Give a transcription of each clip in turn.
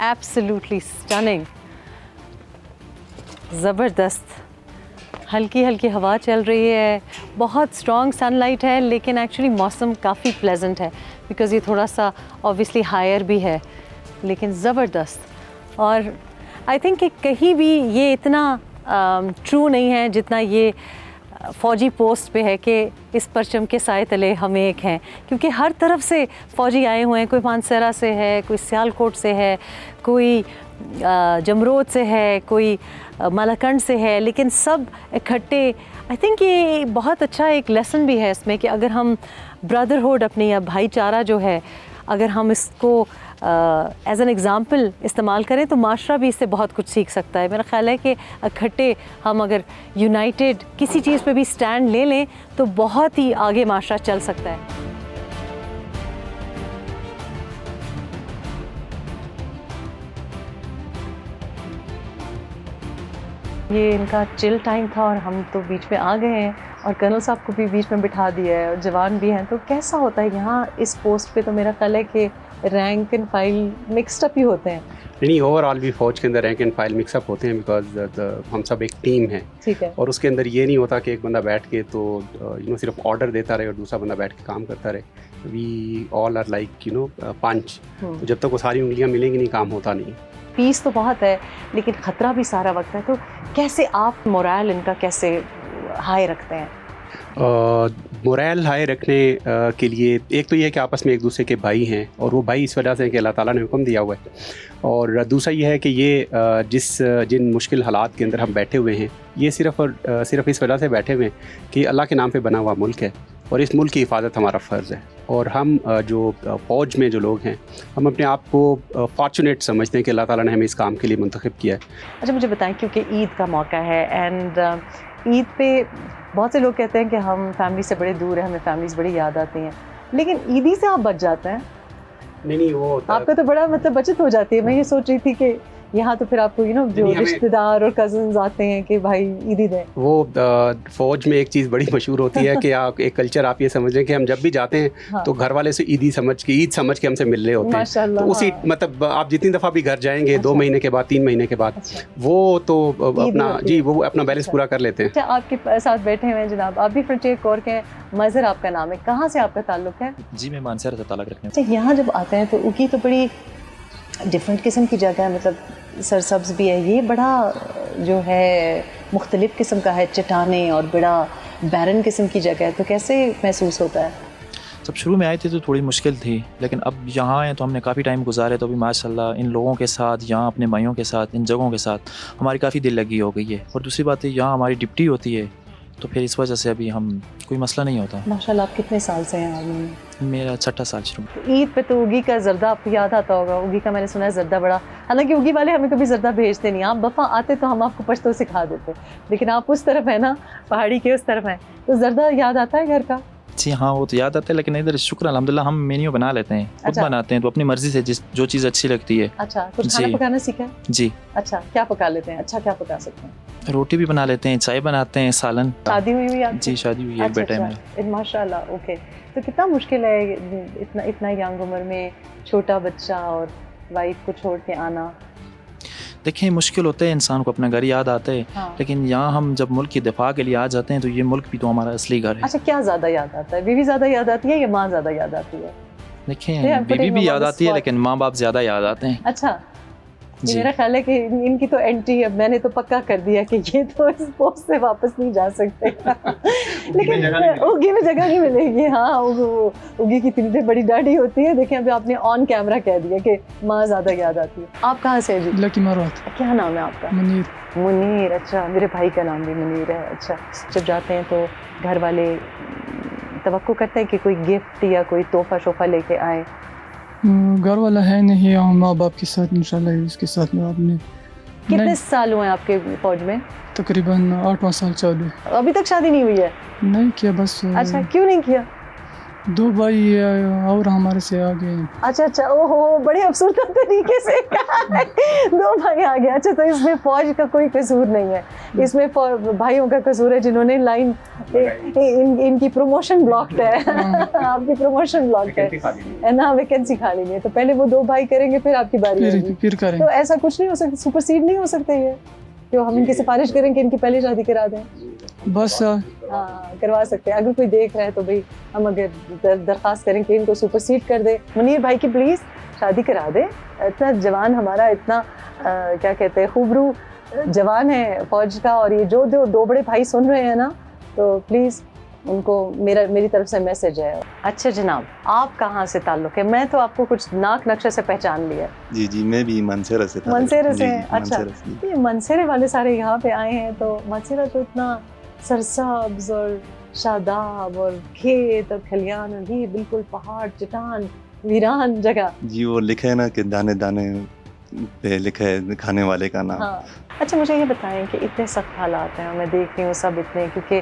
Absolutely stunning, زبردست. ہلکی ہلکی ہوا چل رہی ہے, بہت اسٹرانگ سن لائٹ ہے, لیکن ایکچولی موسم کافی پلیزنٹ ہے بیکاز یہ تھوڑا سا اوبویسلی ہائر بھی ہے, لیکن زبردست. اور آئی تھنک کہ کہیں بھی یہ اتنا ٹرو نہیں ہے جتنا یہ فوجی پوسٹ پہ ہے کہ اس پرچم کے سائے تلے ہم ایک ہیں, کیونکہ ہر طرف سے فوجی آئے ہوئے ہیں. کوئی مانسہرہ سے ہے, کوئی سیالکوٹ سے ہے, کوئی جمرود سے ہے, کوئی مالاکنڈ سے ہے, لیکن سب اکٹھے. آئی تھنک یہ بہت اچھا ایک لیسن بھی ہے اس میں کہ اگر ہم بردرہوڈ اپنی یا بھائی چارہ جو ہے, اگر ہم اس کو ایز این ایگزامپل استعمال کریں تو معاشرہ بھی اس سے بہت کچھ سیکھ سکتا ہے. میرا خیال ہے کہ اکٹھے ہم اگر یونائٹیڈ کسی چیز پہ بھی اسٹینڈ لے لیں تو بہت ہی آگے معاشرہ چل سکتا ہے. یہ ان کا چل ٹائم تھا اور ہم تو بیچ میں آ گئے ہیں, اور کرنل صاحب کو بھی بیچ میں بٹھا دیا ہے, اور جوان بھی ہیں. تو کیسا ہوتا ہے یہاں اس پوسٹ پہ؟ تو میرا خیال ہے کہ rank and file mixed up ہی ہوتے ہیں. نہیں, اوور آل بھی فوج کے اندر rank and file mix up ہوتے ہیں, بیکاز ہم سب ایک ٹیم ہیں. ٹھیک ہے. اور اس کے اندر یہ نہیں ہوتا کہ ایک بندہ بیٹھ کے تو صرف آرڈر دیتا رہے اور دوسرا بندہ بیٹھ کے کام کرتا رہے. وی آل آر لائک پنچ. جب تک وہ ساری انگلیاں ملیں گی نہیں, کام ہوتا نہیں. پیس تو بہت ہے لیکن خطرہ بھی سارا وقت ہے. تو کیسے آپ مورائل ان کا کیسے ہائی رکھتے ہیں؟ مورائل ہائی رکھنے کے لیے ایک تو یہ ہے کہ آپس میں ایک دوسرے کے بھائی ہیں, اور وہ بھائی اس وجہ سے کہ اللہ تعالیٰ نے حکم دیا ہوا ہے. اور دوسرا یہ ہے کہ یہ جن مشکل حالات کے اندر ہم بیٹھے ہوئے ہیں, یہ صرف اس وجہ سے بیٹھے ہوئے ہیں کہ اللہ کے نام پہ بنا ہوا ملک ہے, اور اس ملک کی حفاظت ہمارا فرض ہے. اور ہم جو فوج میں جو لوگ ہیں, ہم اپنے آپ کو فارچونیٹ سمجھتے ہیں کہ اللہ تعالیٰ نے ہمیں اس کام کے لیے منتخب کیا ہے. اچھا مجھے بتائیں, کیونکہ عید کا موقع ہے اینڈ عید پہ بہت سے لوگ کہتے ہیں کہ ہم فیملی سے بڑے دور ہیں, ہمیں فیملیز بڑی یاد آتی ہیں, لیکن عیدی سے آپ بچ جاتے ہیں. نہیں, وہ آپ کا تو بڑا بچت ہو جاتی ہے. میں یہ سوچ رہی تھی کہ یہاں تو پھر آپ کو جو رشتہ دار اور کزنز آتے ہیں کہ بھائی عیدی دیں. وہ فوج میں ایک چیز بڑی مشہور ہوتی ہے کہ آپ ایک کلچر آپ یہ سمجھ لیں کہ ہم جب بھی جاتے ہیں تو گھر والے سے عید سمجھ کے ہم سے مل رہے ہوتے ہیں. تو اسی مطلب آپ جتنی دفعہ بھی گھر جائیں گے 2 مہینے کے بعد 3 مہینے کے بعد, وہ تو وہ اپنا بیلنس پورا کر لیتے ہیں. اچھا, آپ کے ساتھ بیٹھے ہوئے ہیں جناب, آپ بھی فرنٹیئر کور کے ہیں, مظہر آپ کا نام ہے, کہاں سے آپ کا تعلق ہے؟ جی میں مانسہرہ سے تعلق رکھنے. اچھا, یہاں جب آتے ہیں تو اگی تو بڑی ڈفرینٹ قسم کی جگہ ہے, مطلب سرسبز بھی ہے, یہ بڑا جو ہے مختلف قسم کا ہے, چٹانیں, اور بڑا بیرن قسم کی جگہ ہے. تو کیسے محسوس ہوتا ہے؟ جب شروع میں آئے تھے تو تھوڑی مشکل تھی, لیکن اب یہاں آئے تو ہم نے کافی ٹائم گزارے, تو ابھی ماشاء اللہ ان لوگوں کے ساتھ, یہاں اپنے بھائیوں کے ساتھ, ان جگہوں کے ساتھ ہماری کافی دل لگی ہو گئی ہے. اور دوسری بات ہے یہاں ہماری ڈپٹی ہوتی ہے, تو پھر اس وجہ سے ابھی ہم کوئی مسئلہ نہیں ہوتا. ماشاء اللہ. آپ کتنے سال سے ہیں آرمی میں؟ میرا 6واں سال شروع. عید پہ تو اگی کا زردہ آپ کو یاد آتا ہوگا. اگی کا میں نے سنا ہے زردہ بڑا, حالانکہ اگی والے ہمیں کبھی زردہ بھیجتے نہیں, آپ بفا آتے تو ہم آپ کو پشتو سکھا دیتے, لیکن آپ اس طرف ہیں نا, پہاڑی کے اس طرف ہیں, تو زردہ یاد آتا ہے گھر کا؟ جی ہاں, وہ تو یاد آتا ہے, لیکن ادھر شکر الحمدللہ ہم مینیو بنا لیتے ہیں, خود بناتے ہیں, تو اپنی مرضی سے جو چیز اچھی لگتی ہے. اچھا, کچھ کھانا پکانا سیکھا ہے؟ جی. اچھا, کیا پکا لیتے ہیں؟ اچھا کیا پکا سکتے ہیں؟ روٹی بھی بنا لیتے ہیں, چائے بناتے ہیں, سالن. شادی ہوئی آپ؟ جی شادی ہوئی ہے, ایک بیٹا ہے میرا. ماشاء اللہ. اوکے, تو کتنا مشکل ہے اتنا ینگ عمر میں چھوٹا بچہ اور وائف کو چھوڑ کے آنا؟ دیکھیں مشکل ہوتا ہے, انسان کو اپنا گھر یاد آتا ہے, لیکن یہاں ہم جب ملک کی دفاع کے لیے آ جاتے ہیں تو یہ ملک بھی تو ہمارا اصلی گھر ہے. اچھا, کیا زیادہ یاد آتا ہے؟ بیوی زیادہ یاد آتی ہے یا ماں زیادہ یاد آتی ہے؟ دیکھیں بیوی بھی یاد آتی ہے, لیکن ماں باپ زیادہ یاد آتے ہیں. اچھا, میرا خیال ہے کہ ان کی تو انٹری ہے, میں نے تو پکا کر دیا کہ یہ تو اس پوسٹ سے واپس نہیں جا سکتے, لیکن اگی میں جگہ نہیں ملے گی. ہاں, اگی کی اتنی بڑی ڈاڈی ہوتی ہے. دیکھیں ابھی آپ نے آن کیمرہ کہہ دیا کہ ماں زیادہ یاد آتی ہے. آپ کہاں سے؟ جی لکی مارات. کیا نام ہے آپ کا؟ منیر. اچھا, میرے بھائی کا نام بھی منیر ہے. اچھا, جب جاتے ہیں تو گھر والے توقع کرتے ہیں کہ کوئی گفٹ یا کوئی تحفہ شوفہ لے کے آئیں؟ گھر والا ہے نہیں, ماں باپ کے ساتھ انشاءاللہ اس کے ساتھ میں. آپ نے کتنے سال ہوئے آپ کے فوج میں؟ تقریباً 8واں سال چالو ہے. ابھی تک شادی نہیں ہوئی ہے؟ نہیں کیا بس. اچھا, کیوں نہیں کیا؟ दो भाई और हमारे से आगे हैं। अच्छा अच्छा, ओहो बड़े अफसरदा तरीके से कहा है, दो भाई आ गए। अच्छा, तो इसमें फौज का कोई कसूर नहीं है, इसमें भाइयों का कसूर है जिन्होंने लाइन इनकी प्रमोशन ब्लॉक्ड है। आपकी प्रमोशन ब्लॉक्ड है ना, वैकेंसी खाली नहीं है, तो पहले वो दो भाई करेंगे फिर आपकी बारी होगी। फिर करें। तो ऐसा कुछ नहीं हो सकता, सुपरसीड नहीं हो सकते ये, जो हम इनकी सिफारिश करें कि इनकी पहले शादी करा दें? बस हाँ, करवा सकते हैं। अगर कोई देख रहा है तो भाई हम अगर दरख्वास्त करें कि इनको सुपरसीड कर दे, मुनीर भाई की प्लीज़ शादी करा दे। इतना जवान हमारा, इतना क्या कहते हैं, खूबरू जवान है फौज का, और ये जो दो बड़े भाई सुन रहे हैं ना, तो प्लीज़ उनको मेरी तरफ से मैसेज है। अच्छा जनाब, आप कहाँ से ताल्लुक़ है? मैं तो आपको कुछ नाक नक्शे से पहचान लिया। जी जी, मैं भी मनसेरा से था। मनसेरा से? जी, जी, अच्छा, मनसेरा से। ये मनसेरे वाले सारे यहाँ पे आए हैं, तो मनसेरा तो इतना सरसब्ज और शादाब और खेत और खलियान, और ये बिल्कुल पहाड़, चट्टान, वीरान जगह। जी, वो लिखा है ना कि दाने दाने पे लिखा है खाने वाले का नाम। हाँ। अच्छा, मुझे ये बताएं कि इतने सख्त हालात हैं, मैं देख रही हूँ सब इतने, क्योंकि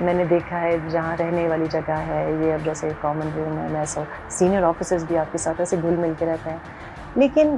मैंने देखा है जहाँ रहने वाली जगह है ये, अब जैसे कॉमन रूम है, मैं सीनियर ऑफिसर्स भी आपके साथ ऐसे घुल मिल के रहते हैं, लेकिन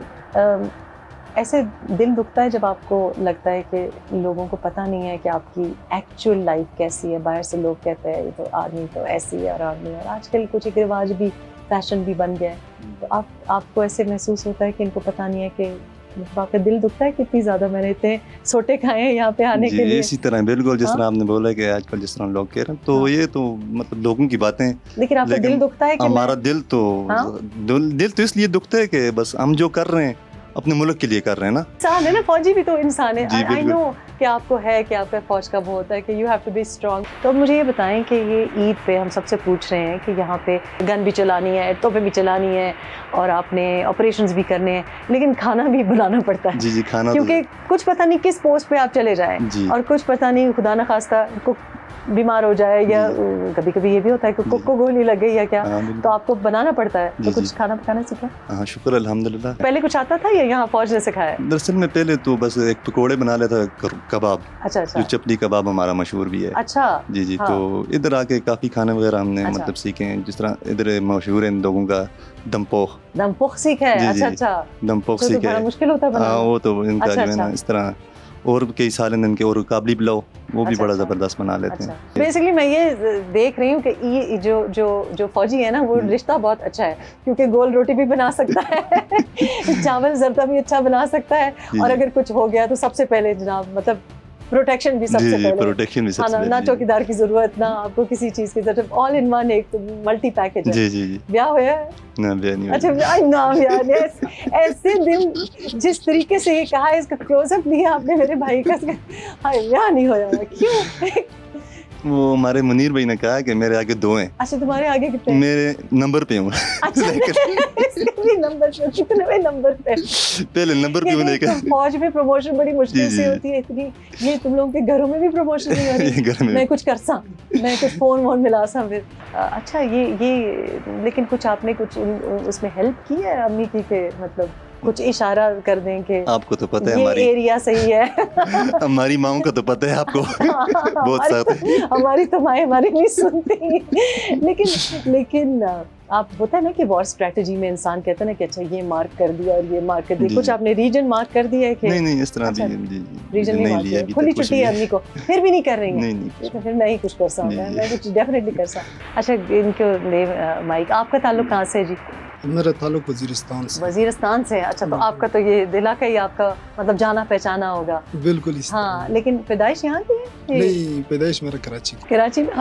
ऐसे दिल दुखता है जब आपको लगता है कि लोगों को पता नहीं है कि आपकी एक्चुअल लाइफ कैसी है। बाहर से लोग कहते हैं ये तो आर्मी तो ऐसी है और आर्मी, और आजकल कुछ एक रिवाज भी, फैशन भी बन गया है, तो आपको ऐसे महसूस होता है कि इनको पता नहीं है कि मतलब आपका दिल दुखता है कि इतनी ज़्यादा मैंने इतने सोटे खाए हैं यहाँ पे आने के लिए? इसी तरह बिल्कुल जिस तरह आपने बोला कि आजकल जिस तरह लोग कह रहे हैं, तो ये तो मतलब लोगों की बातें, लेकिन आपका दिल दुखता है कि हमारा दिल तो इसलिए दुखता है कि बस हम जो कर रहे हैं अपने मुल्क के लिए कर रहे हैं ना। इंसान है ना, फौजी भी तो इंसान है। जी, आई नो कि आपको है कि आपका फौज का वो होता है कि you have to be strong. तो मुझे ये बताएं कि ये ईद पे हम सबसे पूछ रहे हैं कि यहाँ पे गन भी चलानी है, तोपे भी चलानी है, और आपने ऑपरेशंस भी करने हैं, लेकिन खाना भी बनाना पड़ता है। जी जी, खाना, क्योंकि कुछ पता नहीं किस पोस्ट पे आप चले जाएं, और कुछ पता नहीं खुदा न खास्ता बीमार हो जाए, या कभी कभी ये भी होता है कि कुक को गोली लग गई या क्या, तो आपको बनाना पड़ता है। तो कुछ खाना पकाना सीखा? हाँ, शुक्र अल्हम्दुलिल्लाह। पहले कुछ आता था या यहाँ फौज ने सिखाया? दरअसल में पहले तो बस एक पकौड़े बना लेता, कबाब। अच्छा अच्छा, जो चपली कबाब हमारा मशहूर भी है। अच्छा जी जी, हाँ। तो इधर आके काफ़ी खाने वगैरह हमने अच्छा। मतलब सीखे हैं, जिस तरह इधर मशहूर है इन लोगों का दमपोख सीखा है। अच्छा अच्छा, दमपोख तो सीखे बड़ा है। मुश्किल होता है बनाना। हाँ, वो तो इनका अच्छा, जो है ना इस तरह, और कई सालन इनके, और काबली पुलाव वो भी अच्छा, बड़ा अच्छा। ज़बरदस्त बना लेते हैं। बेसिकली मैं ये देख रही हूँ कि ये जो फौजी है ना, वो रिश्ता बहुत अच्छा है, क्योंकि गोल रोटी भी बना सकता है, चावल जर्दा भी अच्छा बना सकता है, और अगर कुछ हो गया तो सबसे पहले जनाब मतलब प्रोटेक्शन भी सबसे पहले, प्रोटेक्शन भी सबसे पहले, ना चौकीदार की जरूरत, ना आपको किसी चीज की जरूरत, ऑल इन वन, एक तो मल्टी पैकेज है। जी जी जी। ब्याह होया है? ना, ब्याह नहीं। अच्छा, नाम यार, ऐसे दिन जिस तरीके से ये कहा, इसका क्लोजअप दिया आपने मेरे भाई का, ब्याह नहीं होया, क्यों? वो हमारे मुनीर भाई ने कहा कि मेरे आगे दो हैं। अच्छा, तुम्हारे आगे कितने? मेरे नंबर पे हूँ। अच्छा, नंबर पे, कितने नंबर पे? पहले नंबर पे हूँ, लेकिन फौज में प्रमोशन बड़ी मुश्किल से होती है, इतनी ये तुम लोगों के घरों में भी प्रमोशन नहीं हो रही। मैं कुछ कर सा, मैं कुछ फोन मिला सा फिर। अच्छा, ये लेकिन कुछ आपने कुछ उसमें हेल्प की है अम्मी की, के मतलब कुछ इशारा कर दें कि आपको तो पता है ये हमारी एरिया सही है। हमारी माओं का तो पता है आपको। बहुत साथ हमारी तो माएँ हमारी नहीं सुनती, लेकिन आप होता है ना कि वॉर स्ट्रेटजी में इंसान कहता है ना कि अच्छा ये मार्क कर दिया और ये मार्क कर दिया, कुछ आपने रीजन मार्क कर दिया है कि नहीं इस तरह अच्छा, जी रीजन नहीं लिया, खुली छुट्टी है अम्मी को, फिर भी नहीं कर रही है? नहीं, तो फिर मैं ही कुछ कर सकता, मैं कुछ डेफिनेटली कर सकता। अच्छा, इनको माइक, आपका ताल्लुक कहाँ से है जी? मेरा ताल्लुक वजीरिस्तान से। वजीरिस्तान से? अच्छा, तो आपका तो ये इलाका ही आपका मतलब जाना पहचाना होगा। बिल्कुल इस हाँ, लेकिन पैदाइश यहाँ की है? नहीं, पैदाइश मेरा कराची की। कराची में?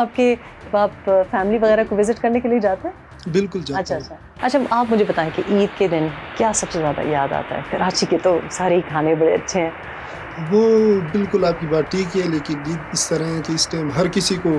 आप फैमिली वगैरह को विजिट करने के लिए जाते हैं? बिल्कुल जाते हैं। अच्छा, आप मुझे बताएं कि ईद के दिन क्या सबसे ज़्यादा याद आता है? कराची के तो सारे ही खाने बड़े अच्छे हैं। वो बिल्कुल आपकी बात ठीक है, लेकिन ईद इस तरह है कि इस टाइम हर किसी को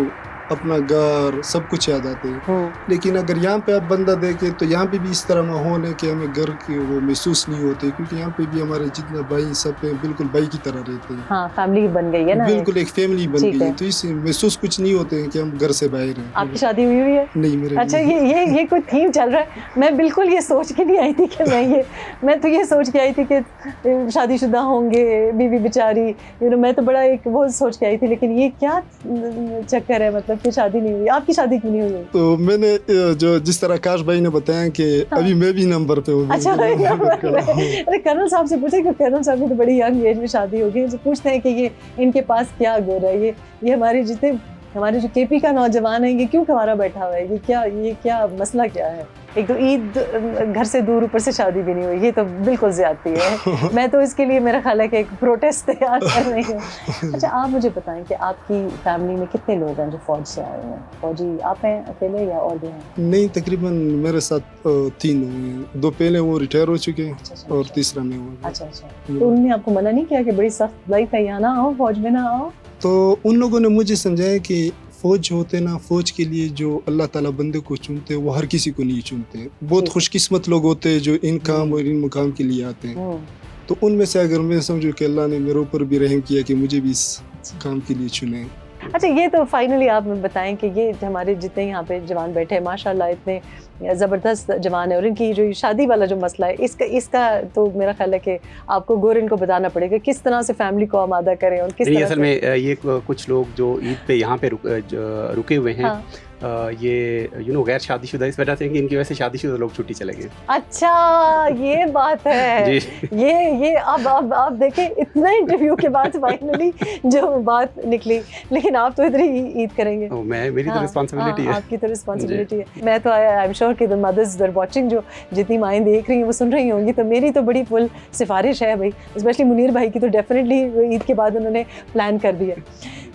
अपना घर सब कुछ याद आते हैं, लेकिन अगर यहाँ पे आप बंदा देखें तो यहाँ पे भी इस तरह माहौल है कि हमें घर के वो महसूस नहीं होते, क्योंकि यहाँ पे भी हमारे जितने भाई सब है बिल्कुल भाई की तरह रहते हैं। हाँ, फैमिली बन गई है ना, बिल्कुल एक फैमिली बन गई है, तो इससे महसूस कुछ नहीं होते हैं कि हम घर से बाहर हैं। आपकी शादी हुई है? नहीं, मेरे। अच्छा, ये कोई थीम चल रहा है? मैं बिल्कुल ये सोच के नहीं आई थी कि मैं तो ये सोच के आई थी कि शादीशुदा होंगे बीवी बेचारी, मैं तो बड़ा एक वो सोच के आई थी, लेकिन ये क्या चक्कर है? मतलब फिर शादी नहीं हुई, आपकी शादी क्यों नहीं हुई? तो मैंने जो जिस तरह आकाश भाई ने बताया कि अभी मैं भी नंबर पे हूँ। अच्छा अरे कर्नल साहब से पूछे कि कर्नल साहब की तो बड़ी यंग एज में शादी हो गई, तो पूछते हैं कि ये इनके पास क्या गुण है, ये हमारे जो केपी का नौजवान है ये क्यों कवारा बैठा हुआ है, ये क्या मसला क्या है? एक तो ईद घर से दूर, ऊपर से शादी भी नहीं हुई, ये तो बिल्कुल ज्यादती है। मैं तो इसके लिए मेरा ख्याल है कि एक प्रोटेस्ट तैयार कर रही हूँ। अच्छा आप मुझे बताएं कि आपकी फैमिली में कितने लोग हैं जो फौज से आए हैं? फौजी आप हैं अकेले या और भी हैं? नहीं, तकरीबन मेरे साथ 3 हुए हैं, 2 पहले वो रिटायर हो चुके हैं और तीसरा मैं हूँ। अच्छा, तो उन्होंने आपको मना नहीं किया कि बड़ी सख्त लाइफ है, यहाँ ना आओ, फौज में ना आओ? तो उन लोगों ने मुझे समझाया कि फौज होते ना, फौज के लिए जो अल्लाह ताला बंदे को चुनते हैं वो हर किसी को नहीं चुनते। बहुत खुशकिस्मत लोग होते हैं जो इन काम और इन मुकाम के लिए आते हैं। तो उनमें से अगर मैं समझूं कि अल्लाह ने मेरे ऊपर भी रहम किया कि मुझे भी इस काम के लिए चुने। अच्छा ये तो फाइनली आप बताएं कि ये हमारे जितने यहाँ पे जवान बैठे हैं माशाल्लाह इतने ज़बरदस्त जवान है, और इनकी जो शादी वाला जो मसला है इसका तो मेरा ख्याल है कि आपको गौर इनको बताना पड़ेगा किस तरह से फैमिली को आमादा करें और किस तरह असल में ये कुछ लोग जो ईद पे यहाँ पे रुके हुए हैं, हाँ। ये गैर शादीशुदा इस वजह से कि इनकी वजह से शादीशुदा लोग छुट्टी चले गए। अच्छा ये बात है जी। ये अब आप देखें इतना इंटरव्यू के बाद फाइनली जो बात निकली, लेकिन आप तो इधर ही ईद करेंगे। मेरी तो रिस्पांसिबिलिटी है। आपकी तो रिस्पांसिबिलिटी है। मैं तो आई एम श्योर कि द मदर्स आर वाचिंग, जो जितनी माएँ देख रही हैं वो सुन रही होंगी, तो मेरी तो बड़ी फुल सिफारिश है भाई, स्पेशली मुनीर भाई की तो डेफिनेटली ईद के बाद उन्होंने प्लान कर दिया।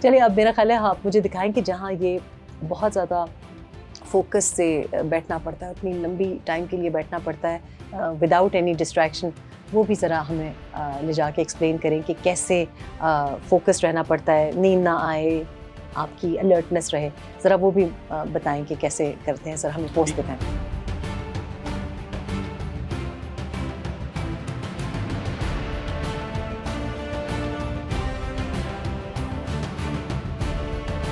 चलिए अब मेरा ख्याल है आप मुझे दिखाएं कि जहाँ ये बहुत ज़्यादा फोकस से बैठना पड़ता है, उतनी लंबी टाइम के लिए बैठना पड़ता है विदाउट एनी डिस्ट्रैक्शन, वो भी ज़रा हमें ले जाके एक्सप्लेन करें कि कैसे फोकस रहना पड़ता है, नींद ना आए, आपकी अलर्टनेस रहे, ज़रा वो भी बताएं कि कैसे करते हैं। सर हमें पोस्ट दिखाएं।